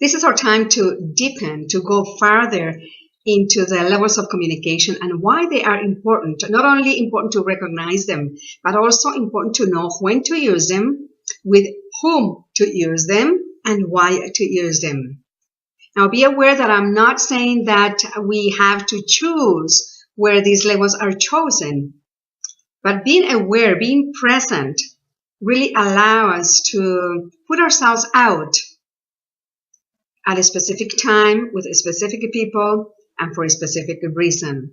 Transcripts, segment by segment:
This is our time to deepen, to go farther into the levels of communication and why they are important. Not only important to recognize them, but also important to know when to use them, with whom to use them, and why to use them. Now, be aware that I'm not saying that we have to choose where these levels are chosen, but being aware, being present, really allow us to put ourselves out at a specific time with specific people and for a specific reason.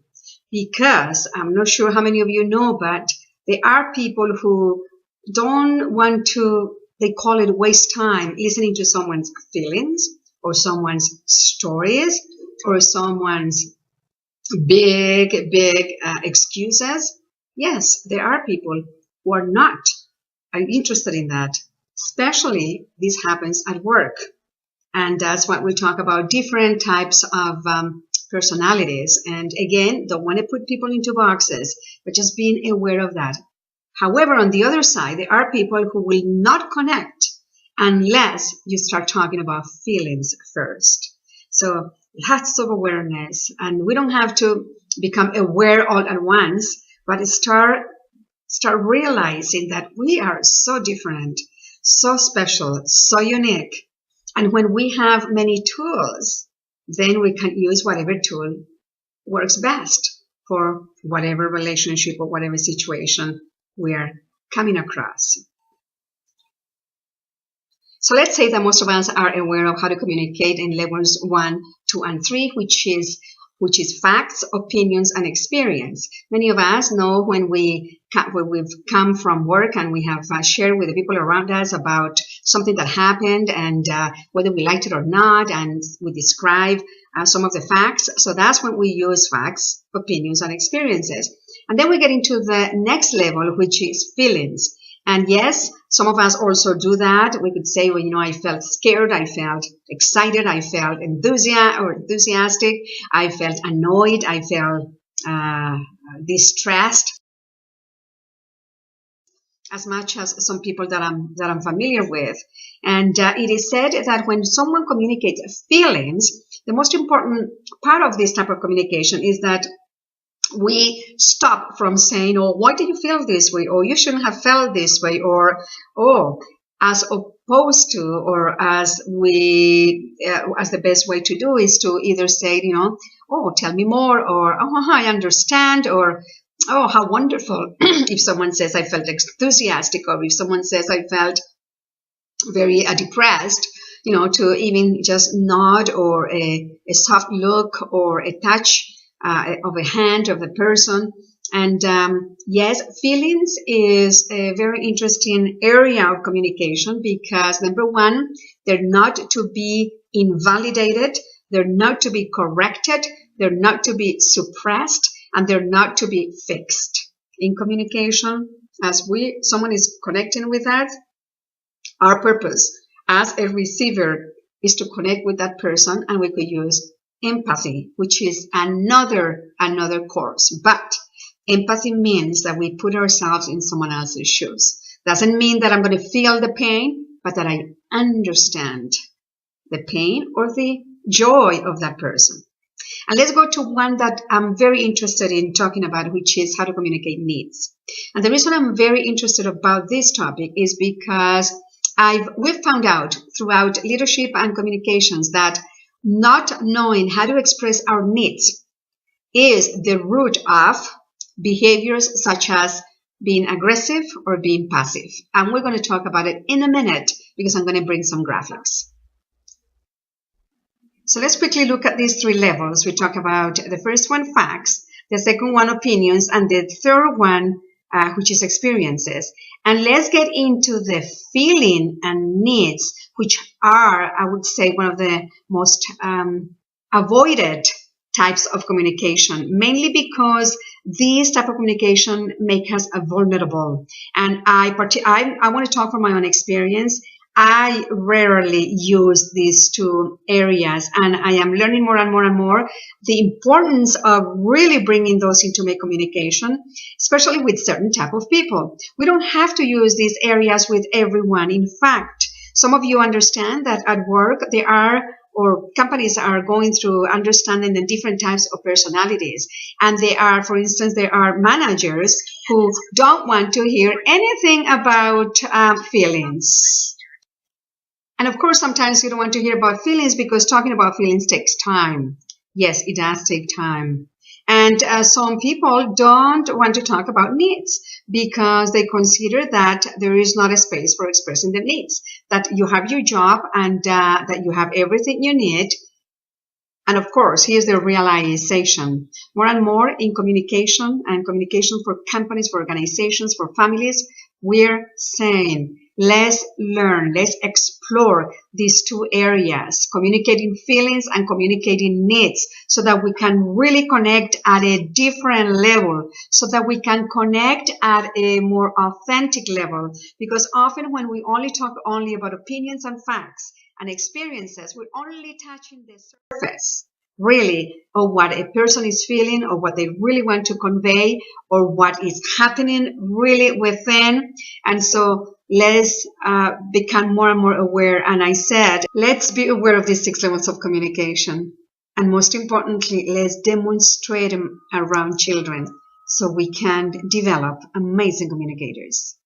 Because I'm not sure how many of you know, but there are people who don't want to, they call it waste time, listening to someone's feelings or someone's stories or someone's big excuses. Yes, there are people who are not interested in that. Especially this happens at work. And that's what we talk about, different types of personalities. And again, don't want to put people into boxes, but just being aware of that. However, on the other side, there are people who will not connect unless you start talking about feelings first. So lots of awareness, and we don't have to become aware all at once, but start realizing that we are so different, so special, so unique. And when we have many tools, then we can use whatever tool works best for whatever relationship or whatever situation we are coming across. So let's say that most of us are aware of how to communicate in levels 1, 2, and 3, which is facts, opinions, and experience. Many of us know when we've come from work and we have shared with the people around us about something that happened and whether we liked it or not, and we describe some of the facts. So that's when we use facts, opinions, and experiences. And then we get into the next level, which is feelings. And yes, some of us also do that. We could say, well, I felt scared, I felt excited, I felt enthusiastic, I felt annoyed, I felt distressed. As much as some people that I'm familiar with. And it is said that when someone communicates feelings, the most important part of this type of communication is that we stop from saying, oh, why do you feel this way? Or you shouldn't have felt this way. Or, oh, as opposed to, or as the best way to do is to either say, oh, tell me more, or, oh, I understand, or, oh, how wonderful. If someone says I felt enthusiastic, or if someone says I felt very depressed, to even just nod, or a soft look, or a touch of a hand of the person. And yes, feelings is a very interesting area of communication because, number one, they're not to be invalidated, they're not to be corrected, they're not to be suppressed, and they're not to be fixed. In communication, as someone is connecting with us, our purpose as a receiver is to connect with that person, and we could use empathy, which is another course. But empathy means that we put ourselves in someone else's shoes. Doesn't mean that I'm going to feel the pain, but that I understand the pain or the joy of that person. And let's go to one that I'm very interested in talking about, which is how to communicate needs. And the reason I'm very interested about this topic is because we've found out throughout leadership and communications that not knowing how to express our needs is the root of behaviors such as being aggressive or being passive. And we're going to talk about it in a minute because I'm going to bring some graphics. So let's quickly look at these 3 levels. We talk about the first one, facts, the second one, opinions, and the third one, which is experiences. And let's get into the feeling and needs, which are, I would say, one of the most avoided types of communication, mainly because these type of communication make us vulnerable. And I want to talk from my own experience. I rarely use these 2 areas, and I am learning more and more and more the importance of really bringing those into my communication, especially with certain type of people. We don't have to use these areas with everyone. In fact, some of you understand that at work there are or companies are going through understanding the different types of personalities. And they are, for instance, there are managers who don't want to hear anything about feelings. And of course, sometimes you don't want to hear about feelings because talking about feelings takes time. Yes, it does take time. And some people don't want to talk about needs because they consider that there is not a space for expressing the needs, that you have your job and that you have everything you need. And of course, here's the realization. More and more in communication and communication for companies, for organizations, for families, we're saying, let's learn, let's explore these two areas, communicating feelings and communicating needs, so that we can really connect at a different level, so that we can connect at a more authentic level. Because often when we only talk only about opinions and facts and experiences, we're only touching the surface, really, of what a person is feeling or what they really want to convey or what is happening really within. And so let's become more and more aware. And I said, let's be aware of these 6 levels of communication. And most importantly, let's demonstrate them around children so we can develop amazing communicators.